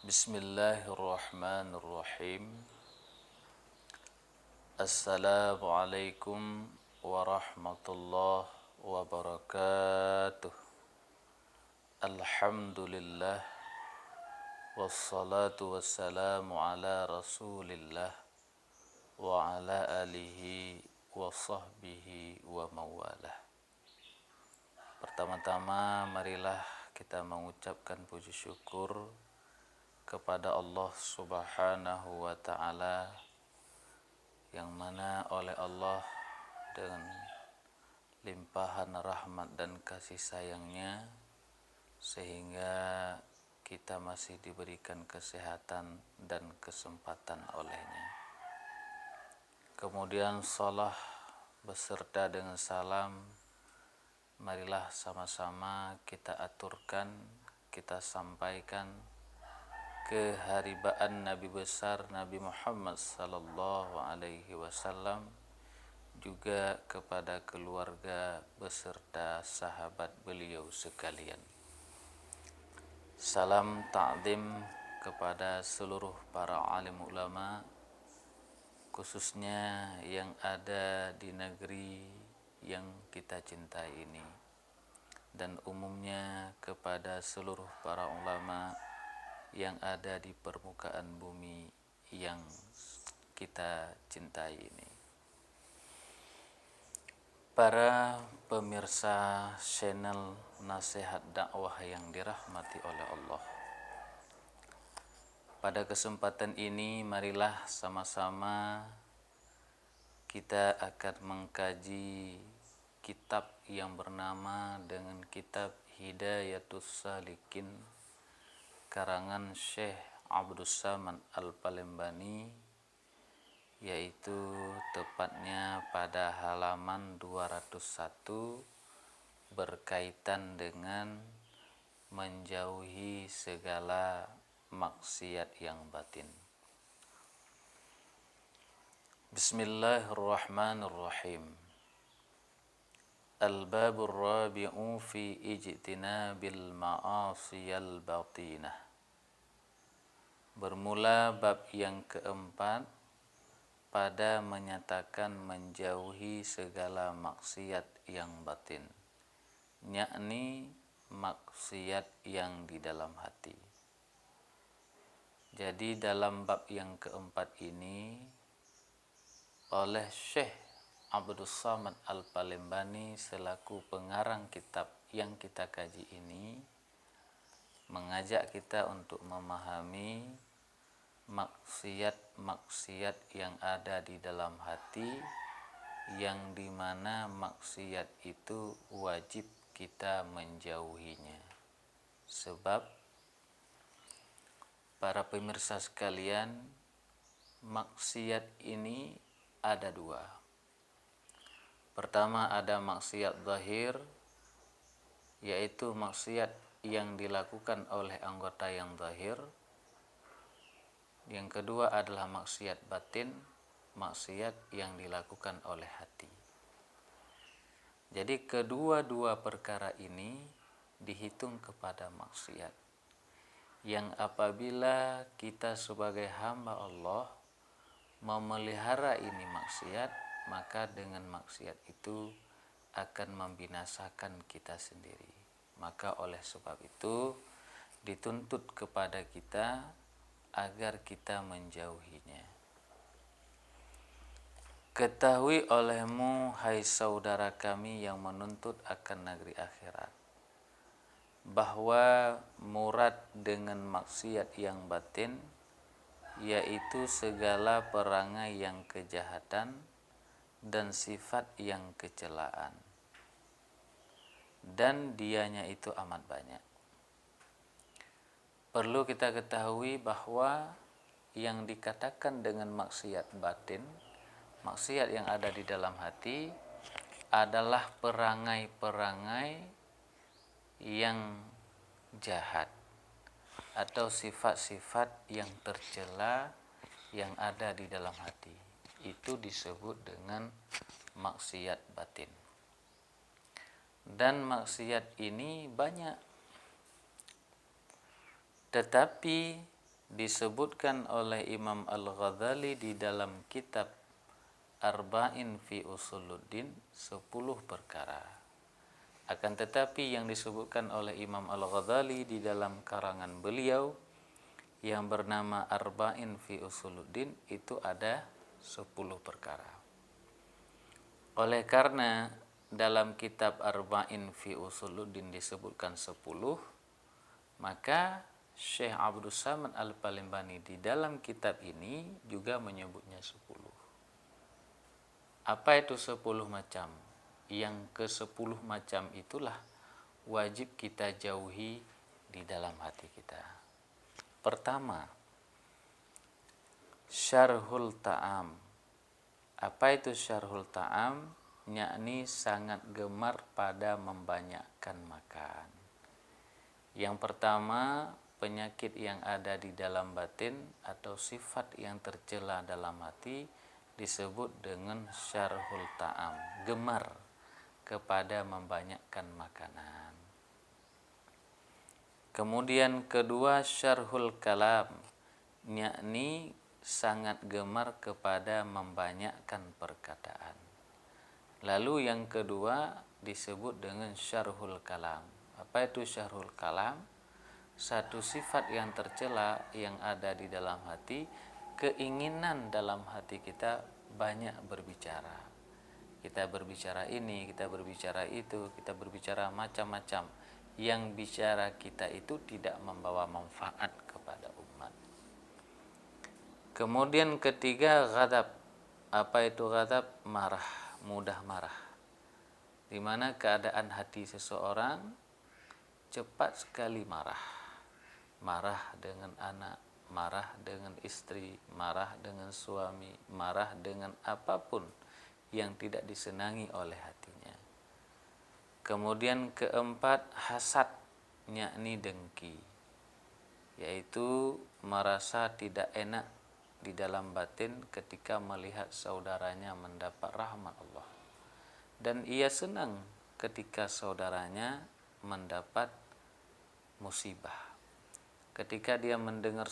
Bismillahirrahmanirrahim. Assalamualaikum warahmatullahi wabarakatuh. Alhamdulillah. Wassalatu wassalamu ala rasulillah wa ala alihi wa sahbihi wa mawalah. Pertama-tama marilah kita mengucapkan puji syukur kepada Allah Subhanahu wa ta'ala, yang mana oleh Allah dengan limpahan rahmat dan kasih sayangnya sehingga kita masih diberikan kesehatan dan kesempatan olehnya. Kemudian salah beserta dengan salam marilah sama-sama kita aturkan, kita sampaikan keharibaan Nabi besar Nabi Muhammad sallallahu alaihi wasallam, juga kepada keluarga beserta sahabat beliau sekalian. Salam ta'zim kepada seluruh para alim ulama, khususnya yang ada di negeri yang kita cintai ini, dan umumnya kepada seluruh para ulama yang ada di permukaan bumi yang kita cintai ini. Para pemirsa channel Nasihat Dakwah yang dirahmati oleh Allah, pada kesempatan ini marilah sama-sama kita akan mengkaji kitab yang bernama dengan kitab Hidayatus Salikin karangan Syekh Abdus Samad Al-Palembani, yaitu tepatnya pada halaman 201 berkaitan dengan menjauhi segala maksiat yang batin. Bismillahirrahmanirrahim. Al-babur rabi'u fi ijtinabil ma'asiyal batinah. Bermula bab yang keempat pada menyatakan menjauhi segala maksiat yang batin, yakni maksiat yang di dalam hati. Jadi dalam bab yang keempat ini oleh Syekh Abdus Samad Al-Palembani selaku pengarang kitab yang kita kaji ini mengajak kita untuk memahami maksiat-maksiat yang ada di dalam hati, yang dimana maksiat itu wajib kita menjauhinya. Sebab para pemirsa sekalian, maksiat ini ada dua. Pertama ada maksiat zahir, yaitu maksiat yang dilakukan oleh anggota yang zahir. Yang kedua adalah maksiat batin, maksiat yang dilakukan oleh hati. Jadi kedua-dua perkara ini dihitung kepada maksiat, yang apabila kita sebagai hamba Allah memelihara ini maksiat, maka dengan maksiat itu akan membinasakan kita sendiri. Maka oleh sebab itu dituntut kepada kita agar kita menjauhinya. Ketahui olehmu, hai saudara kami yang menuntut akan negeri akhirat, bahwa murad dengan maksiat yang batin yaitu segala perangai yang kejahatan dan sifat yang kecelaan, dan dianya itu amat banyak. Perlu kita ketahui bahwa yang dikatakan dengan maksiat batin, maksiat yang ada di dalam hati, adalah perangai-perangai yang jahat atau sifat-sifat yang tercela yang ada di dalam hati. Itu disebut dengan maksiat batin. Dan maksiat ini banyak, tetapi disebutkan oleh Imam Al-Ghazali di dalam kitab Arba'in fi Usuluddin 10 perkara. Akan tetapi yang disebutkan oleh Imam Al-Ghazali di dalam karangan beliau yang bernama Arba'in fi Usuluddin itu ada 10 perkara. Oleh karena dalam kitab Arba'in fi Usuluddin disebutkan 10, maka Syekh Abdus Samad Al-Palembani di dalam kitab ini juga menyebutnya 10. Apa itu 10 macam? Yang ke-10 macam itulah wajib kita jauhi di dalam hati kita. Pertama, syarhul ta'am. Apa itu syarhul ta'am? Yakni sangat gemar pada membanyakkan makan. Yang pertama, penyakit yang ada di dalam batin atau sifat yang tercela dalam hati disebut dengan syarhul ta'am, gemar kepada membanyakkan makanan. Kemudian kedua, syarhul kalam, yakni sangat gemar kepada membanyakkan perkataan. Lalu yang kedua disebut dengan syarhul kalam. Apa itu syarhul kalam? Satu sifat yang tercela yang ada di dalam hati, keinginan dalam hati kita banyak berbicara. Kita berbicara ini, kita berbicara itu, kita berbicara macam-macam. Yang bicara kita itu tidak membawa manfaat kepada umat. Kemudian ketiga, ghadab. Apa itu ghadab? Marah, mudah marah. Di mana keadaan hati seseorang cepat sekali marah. Marah dengan anak, marah dengan istri, marah dengan suami, marah dengan apapun yang tidak disenangi oleh hatinya. Kemudian keempat, hasad, yakni dengki, yaitu merasa tidak enak di dalam batin ketika melihat saudaranya mendapat rahmat Allah, dan ia senang ketika saudaranya mendapat musibah. Ketika dia mendengar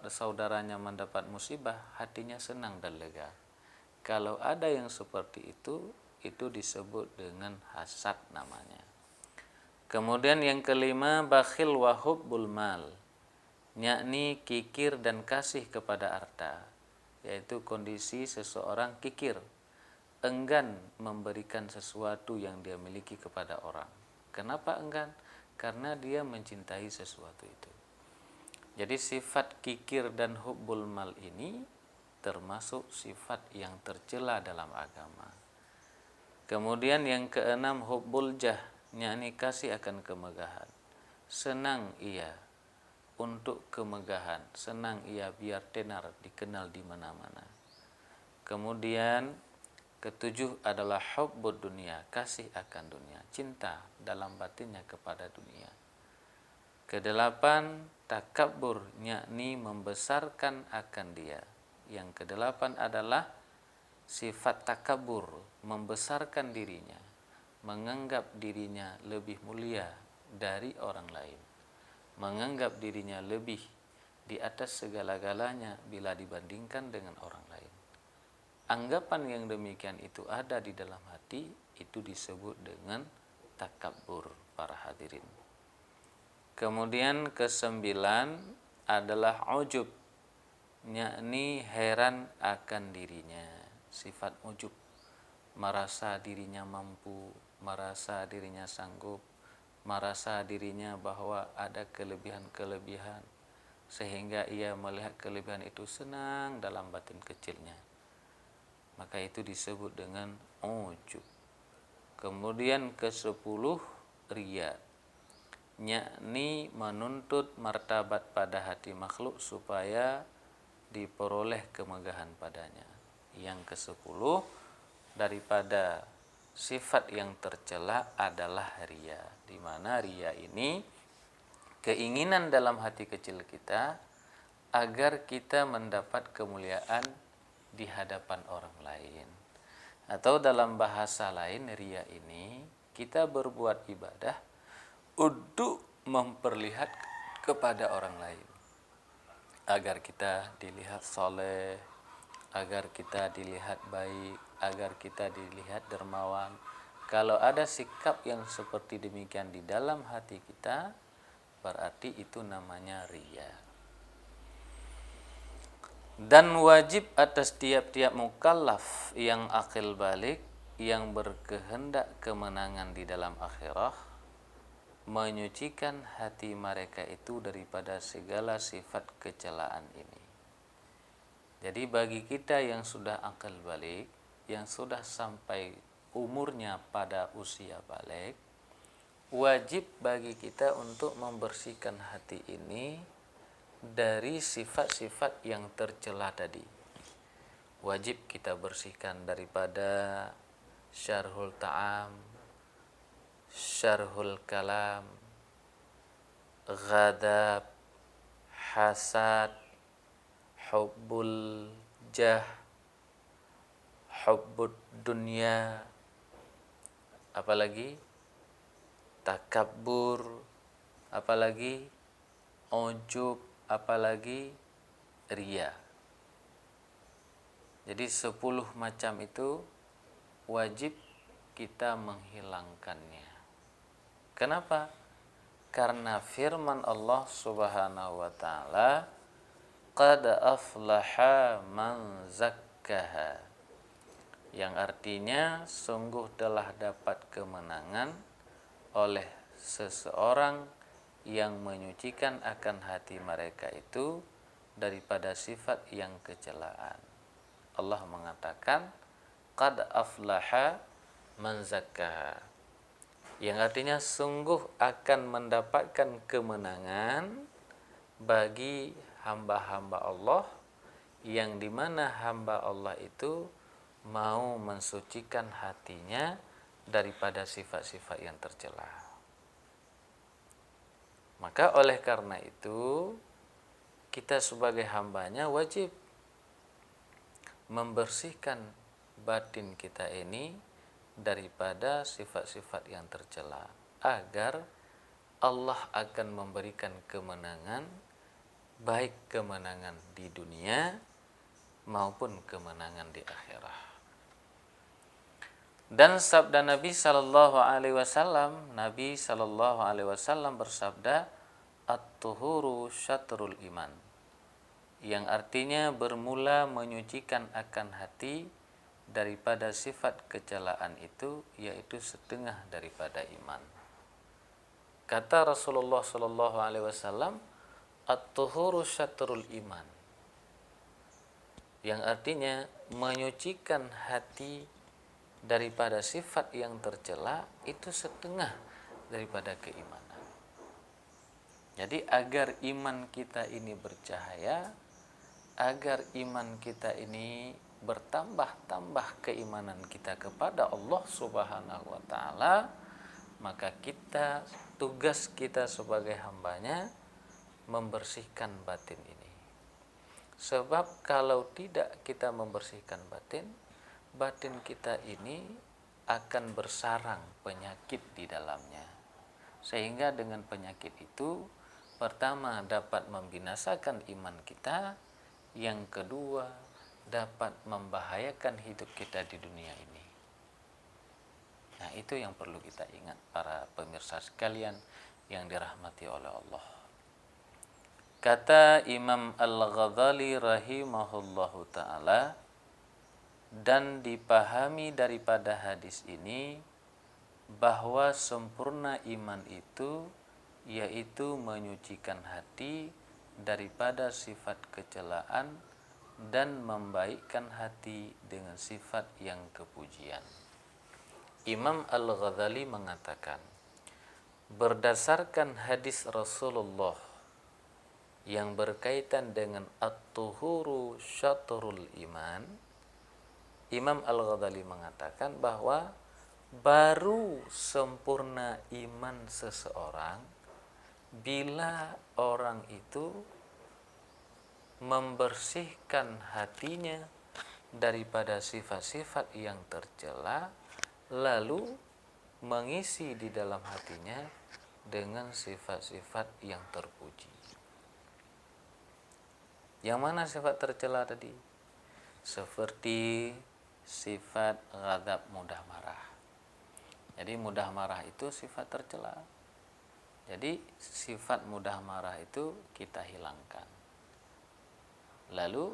saudaranya mendapat musibah, hatinya senang dan lega. Kalau ada yang seperti itu disebut dengan hasad namanya. Kemudian yang kelima, bakhil wa hubbul mal, yakni kikir dan kasih kepada harta, yaitu kondisi seseorang kikir, enggan memberikan sesuatu yang dia miliki kepada orang. Kenapa enggan? Karena dia mencintai sesuatu itu. Jadi sifat kikir dan hubbul mal ini termasuk sifat yang tercela dalam agama. Kemudian yang keenam, hubbul jah, yakni kasih akan kemegahan. Senang ia untuk kemegahan, senang ia biar tenar, dikenal di mana-mana. Kemudian ketujuh adalah hubbud dunia, kasih akan dunia, cinta dalam batinnya kepada dunia. Kedelapan, takabur, yakni membesarkan akan dia. Yang kedelapan adalah sifat takabur, membesarkan dirinya, menganggap dirinya lebih mulia dari orang lain, menganggap dirinya lebih di atas segala-galanya bila dibandingkan dengan orang lain. Anggapan yang demikian itu ada di dalam hati, itu disebut dengan takabur, para hadirin. Kemudian kesembilan adalah ujub, yakni heran akan dirinya. Sifat ujub, merasa dirinya mampu, merasa dirinya sanggup, merasa dirinya bahwa ada kelebihan-kelebihan, sehingga ia melihat kelebihan itu senang dalam batin kecilnya. Maka itu disebut dengan ujub. Kemudian ke-10, riya, yakni menuntut martabat pada hati makhluk supaya diperoleh kemegahan padanya. Yang ke-10 daripada sifat yang tercela adalah riya, di mana riya ini keinginan dalam hati kecil kita agar kita mendapat kemuliaan di hadapan orang lain. Atau dalam bahasa lain, riya ini kita berbuat ibadah untuk memperlihat kepada orang lain. agar kita dilihat soleh, agar kita dilihat baik, agar kita dilihat dermawan. Kalau ada sikap yang seperti demikian di dalam hati kita, berarti itu namanya riya. Dan wajib atas tiap-tiap mukallaf yang akil balik, yang berkehendak kemenangan di dalam akhirah, menyucikan hati mereka itu daripada segala sifat kecelaan ini. Jadi bagi kita yang sudah akal balik, yang sudah sampai umurnya pada usia balik, wajib bagi kita untuk membersihkan hati ini dari sifat-sifat yang tercela tadi. Wajib kita bersihkan daripada syarhul ta'am, syarhul kalam, ghadab, hasad, hubbul jah, hubbud dunya, apalagi takabbur, apalagi ujub, apalagi riya. Jadi 10 macam itu wajib kita menghilangkannya. Kenapa? Karena firman Allah Subhanahu wa taala, qad aflaha man zakkaha, yang artinya sungguh telah dapat kemenangan oleh seseorang yang menyucikan akan hati mereka itu daripada sifat yang kecelaan. Allah mengatakan qad aflaha man zakkaha, yang artinya sungguh akan mendapatkan kemenangan bagi hamba-hamba Allah, yang dimana hamba Allah itu mau mensucikan hatinya daripada sifat-sifat yang tercela. Maka oleh karena itu kita sebagai hambanya wajib membersihkan batin kita ini daripada sifat-sifat yang tercela, agar Allah akan memberikan kemenangan, baik kemenangan di dunia maupun kemenangan di akhirat. Dan sabda Nabi sallallahu alaihi wasallam, Nabi sallallahu alaihi wasallam bersabda, at-tuhuru syatrul iman, yang artinya bermula menyucikan akan hati daripada sifat kecelaan itu, yaitu setengah daripada iman. Kata Rasulullah sallallahu alaihi wasallam, at-tuhuru syatrul iman, yang artinya menyucikan hati daripada sifat yang tercela itu setengah daripada keimanan. Jadi agar iman kita ini bercahaya, agar iman kita ini bertambah-tambah keimanan kita kepada Allah Subhanahu wa taala, maka tugas kita sebagai hambanya membersihkan batin ini. Sebab kalau tidak kita membersihkan batin kita ini akan bersarang penyakit di dalamnya. Sehingga dengan penyakit itu, pertama dapat membinasakan iman kita, yang kedua dapat membahayakan hidup kita di dunia ini. Nah, itu yang perlu kita ingat para pemirsa sekalian yang dirahmati oleh Allah. Kata Imam Al-Ghazali rahimahullahu ta'ala, dan dipahami daripada hadis ini bahwa sempurna iman itu yaitu menyucikan hati daripada sifat kecelaan dan membaikkan hati dengan sifat yang kepujian. Imam Al-Ghazali mengatakan, berdasarkan hadis Rasulullah yang berkaitan dengan at-tuhuru syatrul iman, Imam Al-Ghazali mengatakan bahwa baru sempurna iman seseorang bila orang itu membersihkan hatinya daripada sifat-sifat yang tercela, lalu mengisi di dalam hatinya dengan sifat-sifat yang terpuji. Yang mana sifat tercela tadi? Seperti sifat ghadab, mudah marah. Jadi mudah marah itu sifat tercela. Jadi sifat mudah marah itu kita hilangkan. Lalu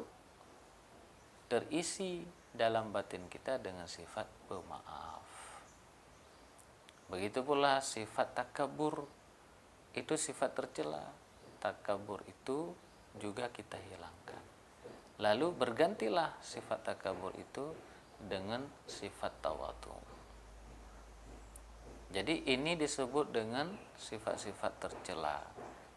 terisi dalam batin kita dengan sifat pemaaf. Begitu pula sifat takabur, itu sifat tercela. Takabur itu juga kita hilangkan. Lalu bergantilah sifat takabur itu dengan sifat tawadu. Jadi ini disebut dengan sifat-sifat tercela.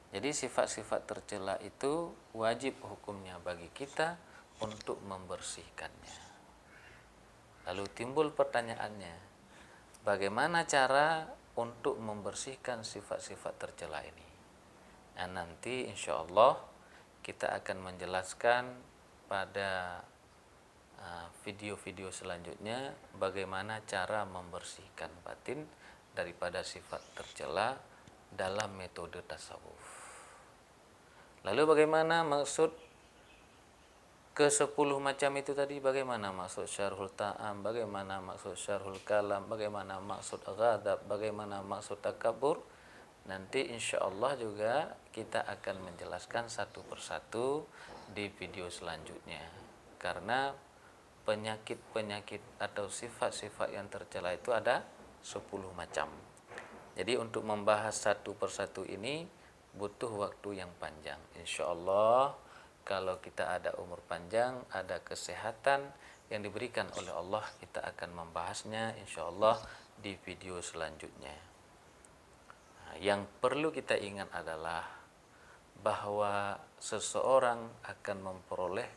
Jadi sifat-sifat tercela itu wajib hukumnya bagi kita untuk membersihkannya. Lalu timbul pertanyaannya, bagaimana cara untuk membersihkan sifat-sifat tercela ini? Nah, nanti insya Allah kita akan menjelaskan pada video-video selanjutnya bagaimana cara membersihkan batin daripada sifat tercela dalam metode tasawuf. Lalu bagaimana maksud ke-10 macam itu tadi? Bagaimana maksud syarhul ta'am, bagaimana maksud syarhul kalam, bagaimana maksud ghadab, bagaimana maksud takabur? Nanti insya Allah juga kita akan menjelaskan satu persatu di video selanjutnya. Karena penyakit-penyakit atau sifat-sifat yang tercela itu ada 10 macam. Jadi untuk membahas satu persatu ini butuh waktu yang panjang. Insya Allah kalau kita ada umur panjang, ada kesehatan yang diberikan oleh Allah, kita akan membahasnya insya Allah di video selanjutnya. Nah, yang perlu kita ingat adalah bahwa seseorang akan memperoleh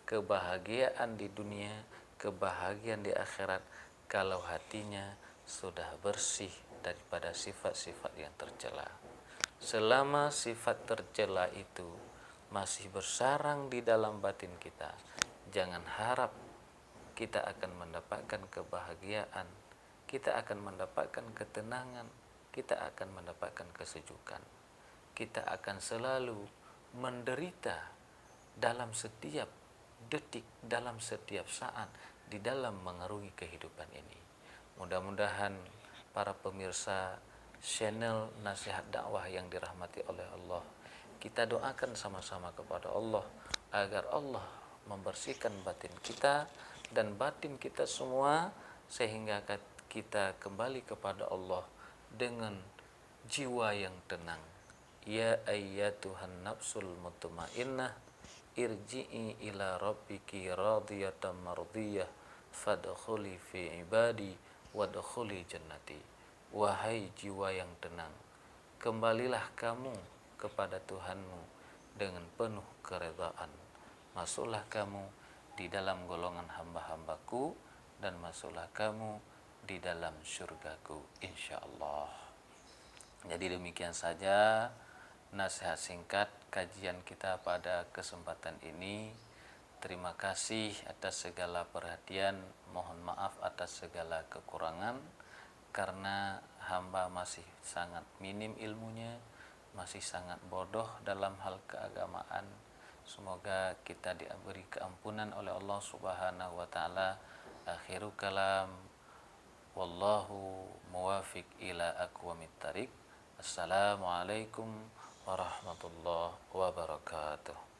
kebahagiaan di dunia, kebahagiaan di akhirat kalau hatinya sudah bersih daripada sifat-sifat yang tercela. Selama sifat tercela itu masih bersarang di dalam batin kita, jangan harap kita akan mendapatkan kebahagiaan, kita akan mendapatkan ketenangan, kita akan mendapatkan kesejukan. Kita akan selalu menderita dalam setiap detik, dalam setiap saat di dalam mengarungi kehidupan ini. Mudah-mudahan para pemirsa channel Nasihat Dakwah yang dirahmati oleh Allah, kita doakan sama-sama kepada Allah agar Allah membersihkan batin kita dan batin kita semua, sehingga kita kembali kepada Allah dengan jiwa yang tenang. Ya ayyatuhan nafsul mutmainnah, irji'i ila rabbiki radiyatan mardiyah, fadkhuli fi ibadi wadkhuli jannati. Wahai jiwa yang tenang, kembalilah kamu kepada Tuhanmu dengan penuh keredaan. Masuklah kamu di dalam golongan hamba-hambaku dan masuklah kamu di dalam surgaku insyaallah. Jadi demikian saja nasihat singkat kajian kita pada kesempatan ini. Terima kasih atas segala perhatian, mohon maaf atas segala kekurangan karena hamba masih sangat minim ilmunya, masih sangat bodoh dalam hal keagamaan. Semoga kita diberi keampunan oleh Allah Subhanahu wa taala. Akhiru kalam, wallahu muwafiq ila aqwamit thariq. Assalamualaikum warahmatullahi wabarakatuh.